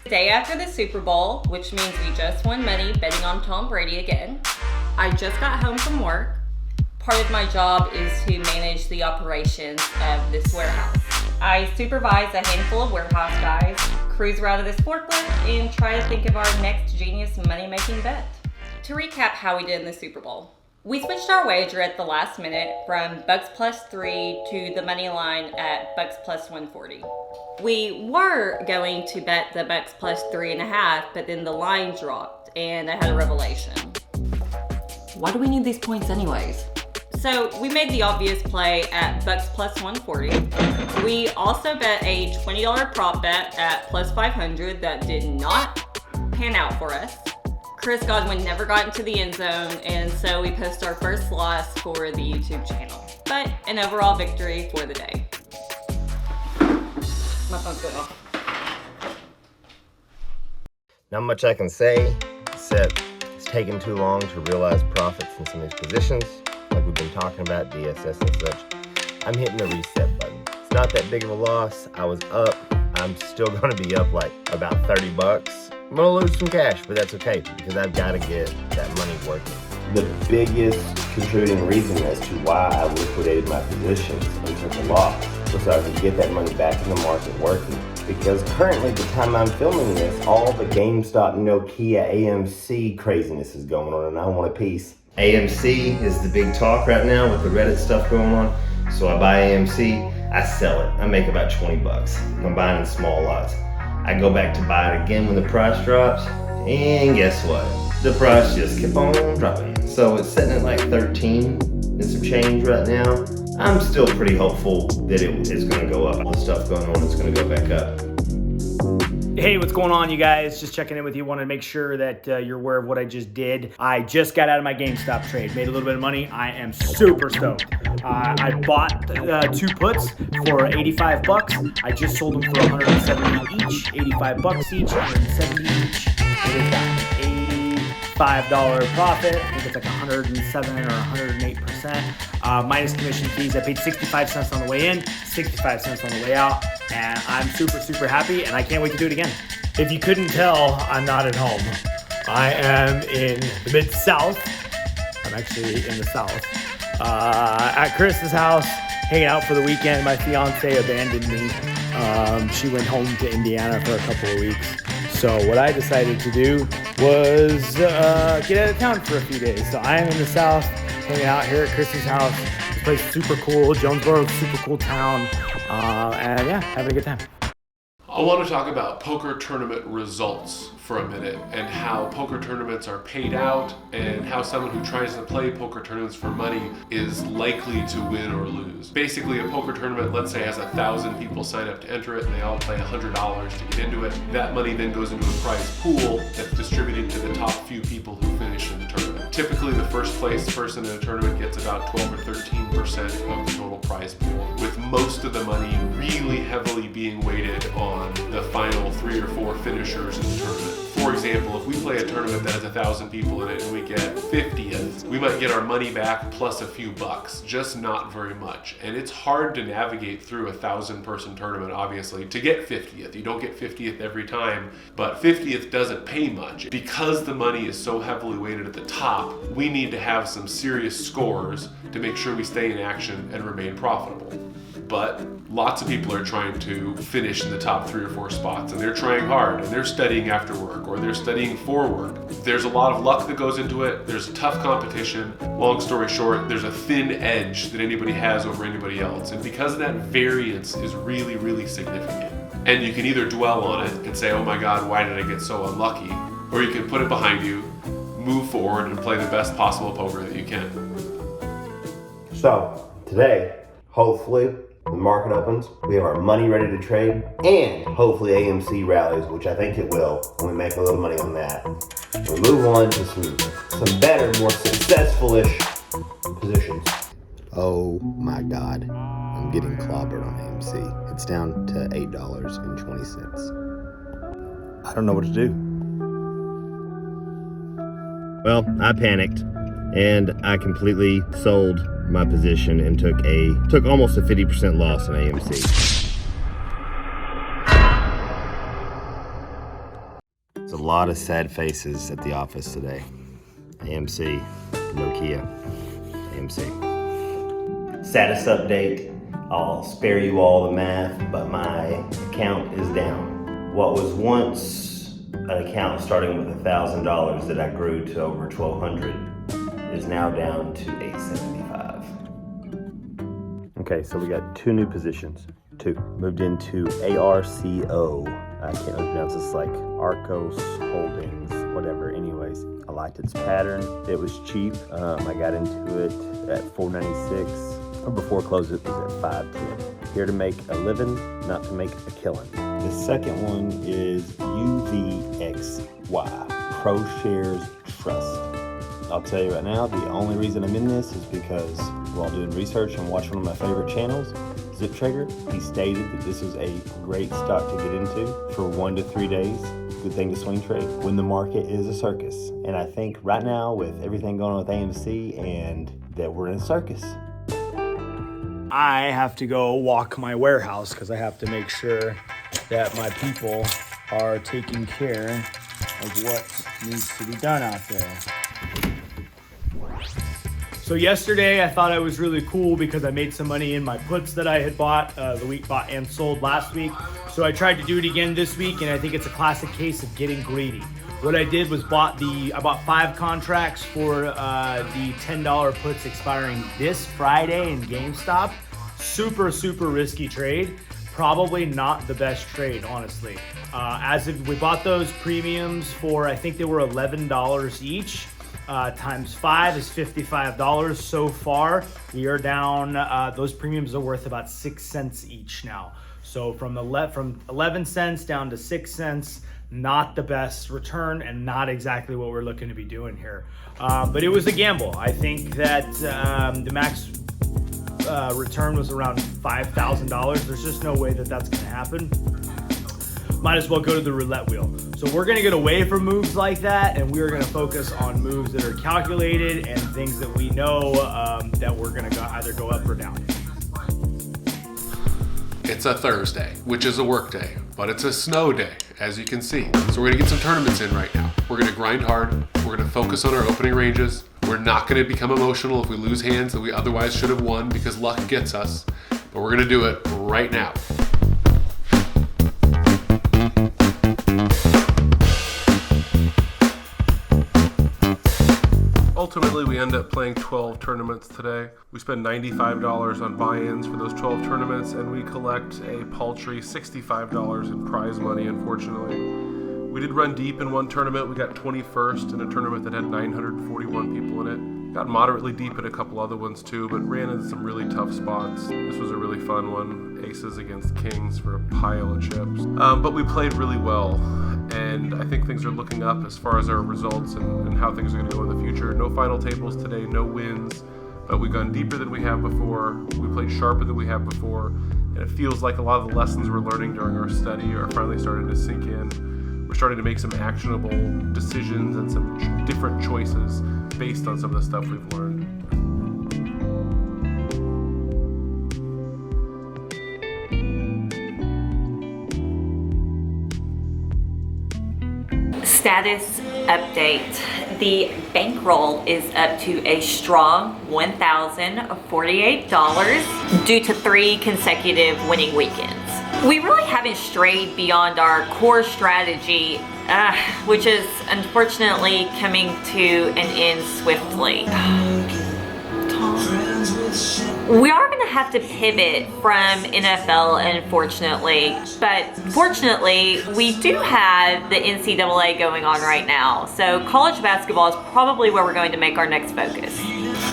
Day after the Super Bowl, which means we just won money betting on Tom Brady again. I just got home from work. Part of my job is to manage the operations of this warehouse. I supervise a handful of warehouse guys, cruise around to this forklift, and try to think of our next genius money-making bet. To recap how we did in the Super Bowl. We switched our wager at the last minute from Bucks +3 to the money line at Bucks +140. We were going to bet the Bucks +3.5, but then the line dropped and I had a revelation. Why do we need these points anyways? So we made the obvious play at Bucks +140. We also bet a $20 prop bet at +500 that did not pan out for us. Chris Godwin never got into the end zone, and so we post our first loss for the YouTube channel. But an overall victory for the day. My phone's going off. Not much I can say, except it's taken too long to realize profits in some of these positions, like we've been talking about, DSS and such. I'm hitting the reset button. It's not that big of a loss. I was up. I'm still gonna be up like about 30 bucks. I'm gonna lose some cash, but that's okay because I've gotta get that money working. The biggest contributing reason as to why I liquidated my positions and took a loss was so I could get that money back in the market working. Because currently, at the time I'm filming this, all the Gamestop, Nokia, AMC craziness is going on, and I want a piece. AMC is the big talk right now with the Reddit stuff going on. So I buy AMC, I sell it. I make about 20 bucks. I'm buying in small lots. I go back to buy it again when the price drops, and guess what? The price just kept on dropping. So it's sitting at like 13 and some change right now. I'm still pretty hopeful that it is gonna go up. All the stuff going on is gonna go back up. Hey, what's going on, you guys? Just checking in with you. Wanted to make sure that you're aware of what I just did. I just got out of my GameStop trade, made a little bit of money. I am super stoked. I bought 2 puts for 85 bucks. I just sold them for 170 each, 85 bucks each, 170 each. It is that $85 profit. I think it's like 107 or 108%. Minus commission fees. I paid 65 cents on the way in, 65 cents on the way out. And I'm super happy, and I can't wait to do it again. If you couldn't tell, I'm not at home. I am in the Mid-South. I'm actually in the South. At Chris's house, hanging out for the weekend. My fiance abandoned me. She went home to Indiana for a couple of weeks. So what I decided to do was get out of town for a few days. So I am in the South, hanging out here at Chris's house. This place is super cool. Jonesboro's a super cool town. And yeah, having a good time. I want to talk about poker tournament results for a minute and how poker tournaments are paid out and how someone who tries to play poker tournaments for money is likely to win or lose. Basically, a poker tournament, let's say, has 1,000 people sign up to enter it and they all play $100 to get into it. That money then goes into a prize pool that's distributed to the top few people who finish in the tournament. Typically, the first place person in a tournament gets about 12 or 13% of the total prize pool, with most of the money really heavily being weighted on the final 3 or 4 finishers in the tournament. For example, if we play a tournament that has 1,000 people in it and we get 50th, we might get our money back plus a few bucks, just not very much. And it's hard to navigate through a 1,000-person tournament, obviously, to get 50th. You don't get 50th every time, but 50th doesn't pay much. Because the money is so heavily weighted at the top, we need to have some serious scores to make sure we stay in action and remain profitable. But lots of people are trying to finish in the top 3 or 4 spots, and they're trying hard, and they're studying after work, or they're studying for work. There's a lot of luck that goes into it. There's a tough competition. Long story short, there's a thin edge that anybody has over anybody else. And because that variance is really significant, and you can either dwell on it and say, oh my God, why did I get so unlucky? Or you can put it behind you, move forward, and play the best possible poker that you can. So, today, hopefully, the market opens, we have our money ready to trade, and hopefully AMC rallies, which I think it will, and we make a little money on that. We move on to some better, more successful-ish positions. Oh my God, I'm getting clobbered on AMC. It's down to $8.20. I don't know what to do. Well, I panicked, and I completely sold my position and took almost a 50% loss in AMC. There's a lot of sad faces at the office today. AMC, Nokia, AMC. Status update. I'll spare you all the math, but my account is down. What was once an account starting with $1,000 that I grew to over $1,200 is now down to $875. Okay, so we got 2 new positions. 2. Moved into ARCO. I can't really pronounce this, like Arcos Holdings, whatever. Anyways, I liked its pattern. It was cheap. I got into it at $4.96. Or before close it was at $5.10. Here to make a living, not to make a killing. The second one is UVXY, ProShares Trust. I'll tell you right now, the only reason I'm in this is because while doing research and watching one of my favorite channels, Zip Trader, he stated that this is a great stock to get into for 1 to 3 days. Good thing to swing trade when the market is a circus. And I think right now with everything going on with AMC and that we're in a circus. I have to go walk my warehouse because I have to make sure that my people are taking care of what needs to be done out there. So yesterday I thought I was really cool because I made some money in my puts that I had bought the week bought and sold last week. So I tried to do it again this week, and I think it's a classic case of getting greedy. What I did was I bought 5 contracts for the $10 puts expiring this Friday in Gamestop. Super risky trade. Probably not the best trade, honestly. We bought those premiums for, I think they were $11 each. Times 5 is $55. So far, we are down, those premiums are worth about 6 cents each now. So from 11 cents down to 6 cents, not the best return and not exactly what we're looking to be doing here. But it was a gamble. I think that the max return was around $5,000. There's just no way that that's gonna happen. Might as well go to the roulette wheel. So we're gonna get away from moves like that, and we're gonna focus on moves that are calculated and things that we know that we're gonna either go up or down. It's a Thursday, which is a work day, but it's a snow day, as you can see. So we're gonna get some tournaments in right now. We're gonna grind hard. We're gonna focus on our opening ranges. We're not gonna become emotional if we lose hands that we otherwise should have won because luck gets us, but we're gonna do it right now. Ultimately, we end up playing 12 tournaments today. We spend $95 on buy-ins for those 12 tournaments, and we collect a paltry $65 in prize money, unfortunately. We did run deep in one tournament. We got 21st in a tournament that had 941 people in it. Got moderately deep in a couple other ones too, but ran into some really tough spots. This was a really fun one. Aces against kings for a pile of chips. But we played really well, and I think things are looking up as far as our results and how things are going to go in the future. No final tables today, no wins, but we've gone deeper than we have before. We played sharper than we have before, and it feels like a lot of the lessons we're learning during our study are finally starting to sink in. We're starting to make some actionable decisions and some different choices based on some of the stuff we've learned. Status update. The bankroll is up to a strong $1,048 due to 3 consecutive winning weekends. We really haven't strayed beyond our core strategy, which is unfortunately coming to an end swiftly. We are going to have to pivot from NFL, unfortunately, but fortunately, we do have the NCAA going on right now, so college basketball is probably where we're going to make our next focus.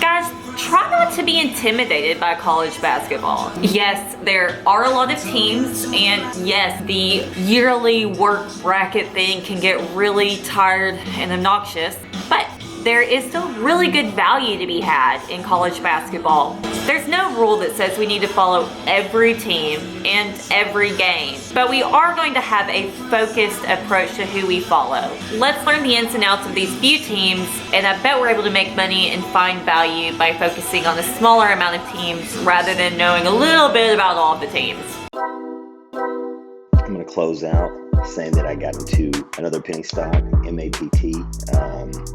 Guys, try not to be intimidated by college basketball. Yes, there are a lot of teams, and yes, the yearly work bracket thing can get really tired and obnoxious, but there is still really good value to be had in college basketball. There's no rule that says we need to follow every team and every game, but we are going to have a focused approach to who we follow. Let's learn the ins and outs of these few teams, and I bet we're able to make money and find value by focusing on a smaller amount of teams rather than knowing a little bit about all of the teams. I'm going to close out saying that I got into another penny stock, MAPT.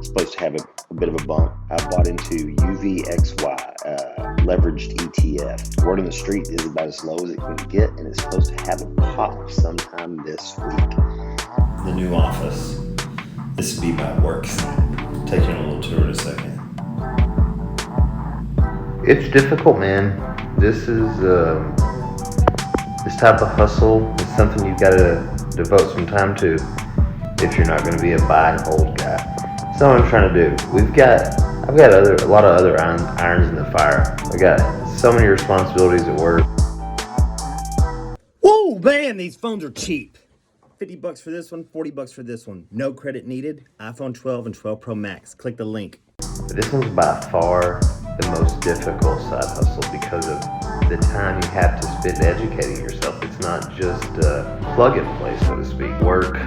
Supposed to have a bit of a bump. I bought into UVXY, leveraged ETF. Word on the street is about as low as it can get, and it's supposed to have a pop sometime this week. The new office. This would be my work site. Take you on a little tour in a second. It's difficult, man. This type of hustle is something you've got to devote some time to if you're not going to be a buy and hold guy. That's what I'm trying to do. I've got a lot of other irons in the fire. I got so many responsibilities at work. Whoa, man, these phones are cheap. $50 for this one, $40 for this one. No credit needed. iPhone 12 and 12 Pro Max. Click the link. But this one's by far the most difficult side hustle because of the time you have to spend educating yourself. It's not just a plug and play, so to speak. Work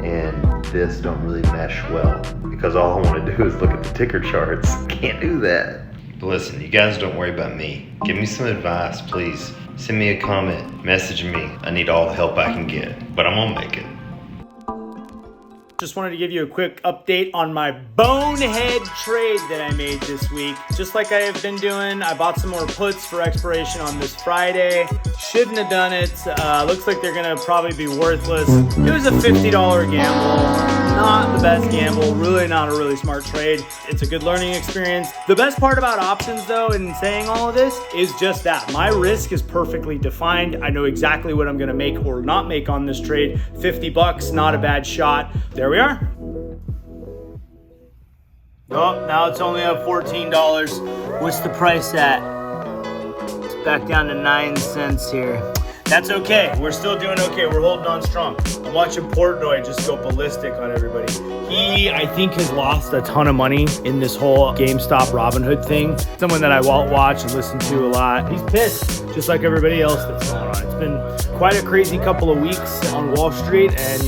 and this don't really mesh well because all I want to do is look at the ticker charts. Can't do that. But listen, you guys don't worry about me. Give me some advice, please. Send me a comment, message me. I need all the help I can get, but I'm gonna make it. Just wanted to give you a quick update on my bonehead trade that I made this week. Just like I have been doing, I bought some more puts for expiration on this Friday. Shouldn't have done it. Looks like they're gonna probably be worthless. It was a $50 gamble. Not the best gamble, really not a really smart trade. It's a good learning experience. The best part about options though, in saying all of this, is just that. My risk is perfectly defined. I know exactly what I'm gonna make or not make on this trade. $50, not a bad shot. There we are. Oh, now it's only up $14. What's the price at? It's back down to 9 cents here. That's okay. We're still doing okay. We're holding on strong. I'm watching Portnoy just go ballistic on everybody. He, I think, has lost a ton of money in this whole GameStop Robinhood thing. Someone that I watch and listen to a lot. He's pissed, just like everybody else that's going on. It's been quite a crazy couple of weeks on Wall Street, and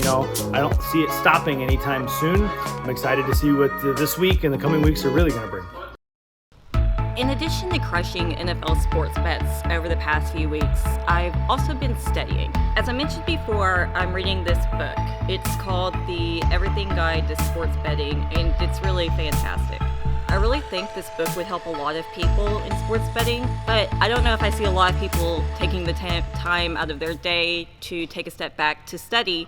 I don't see it stopping anytime soon. I'm excited to see what this week and the coming weeks are really going to bring. In addition to crushing NFL sports bets over the past few weeks, I've also been studying. As I mentioned before, I'm reading this book. It's called The Everything Guide to Sports Betting, and it's really fantastic. I really think this book would help a lot of people in sports betting, but I don't know if I see a lot of people taking the time out of their day to take a step back to study.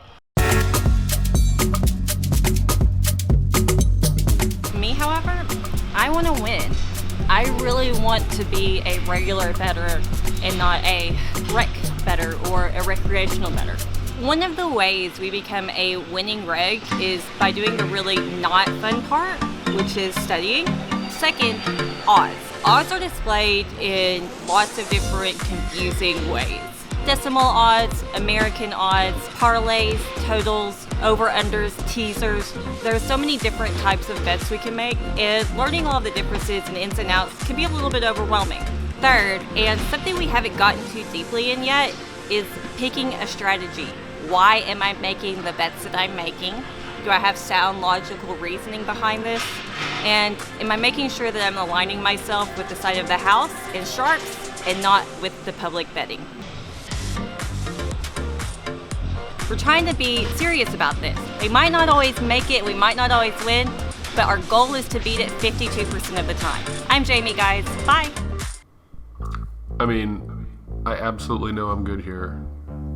Me, however, I want to win. I really want to be a regular bettor and not a rec bettor or a recreational bettor. One of the ways we become a winning reg is by doing the really not fun part, which is studying. Second, odds. Odds are displayed in lots of different confusing ways. Decimal odds, American odds, parlays, totals, over-unders, teasers. There are so many different types of bets we can make, and learning all of the differences and ins and outs can be a little bit overwhelming. Third, and something we haven't gotten too deeply in yet, is picking a strategy. Why am I making the bets that I'm making? Do I have sound logical reasoning behind this? And am I making sure that I'm aligning myself with the side of the house and sharps and not with the public betting? We're trying to be serious about this. We might not always make it, we might not always win, but our goal is to beat it 52% of the time. I'm Jayme, guys. Bye. I mean, I absolutely know I'm good here,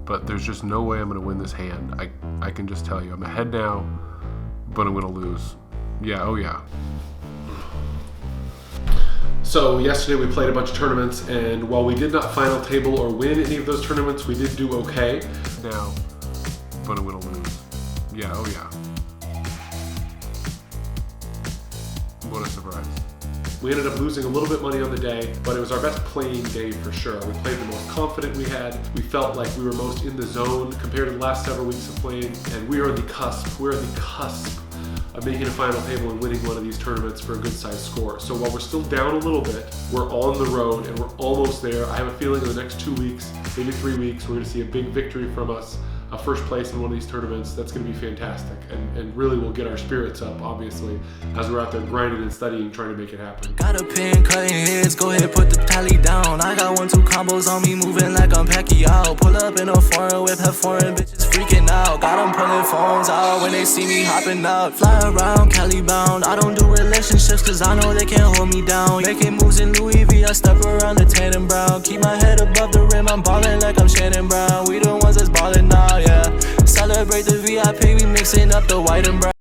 but there's just no way I'm going to win this hand. I can just tell you. I'm ahead now, but I'm going to lose. Yeah, oh yeah. So yesterday we played a bunch of tournaments, and while we did not final table or win any of those tournaments, we did do okay. Now, but I'm going to lose. Yeah, oh yeah. What a surprise. We ended up losing a little bit of money on the day, but it was our best playing day for sure. We played the most confident we had. We felt like we were most in the zone compared to the last several weeks of playing, and we are on the cusp. We're on the cusp of making a final table and winning one of these tournaments for a good sized score. So while we're still down a little bit, we're on the road and we're almost there. I have a feeling in the next 2 weeks, maybe 3 weeks, we're gonna see a big victory from us. A first place in one of these tournaments. That's going to be fantastic, and really will get our spirits up, obviously, as we're out there grinding and studying, trying to make it happen. Got a pin cutting his niggas, go ahead, put the tally down. I got 1-2 combos on me, moving like I'm Pacquiao. Pull up in a foreign whip, have foreign bitches freaking out. Got them pulling phones out when they see me hopping out. Fly around, Cali bound. I don't do relationships cause I know they can't hold me down. Making moves in Louis V, I step around the tan and brown. Keep my head above the rim, I'm ballin' like I'm Shannon Brown. We the ones that's ballin' now, yeah. Celebrate the VIP, we mixing up the white and brown.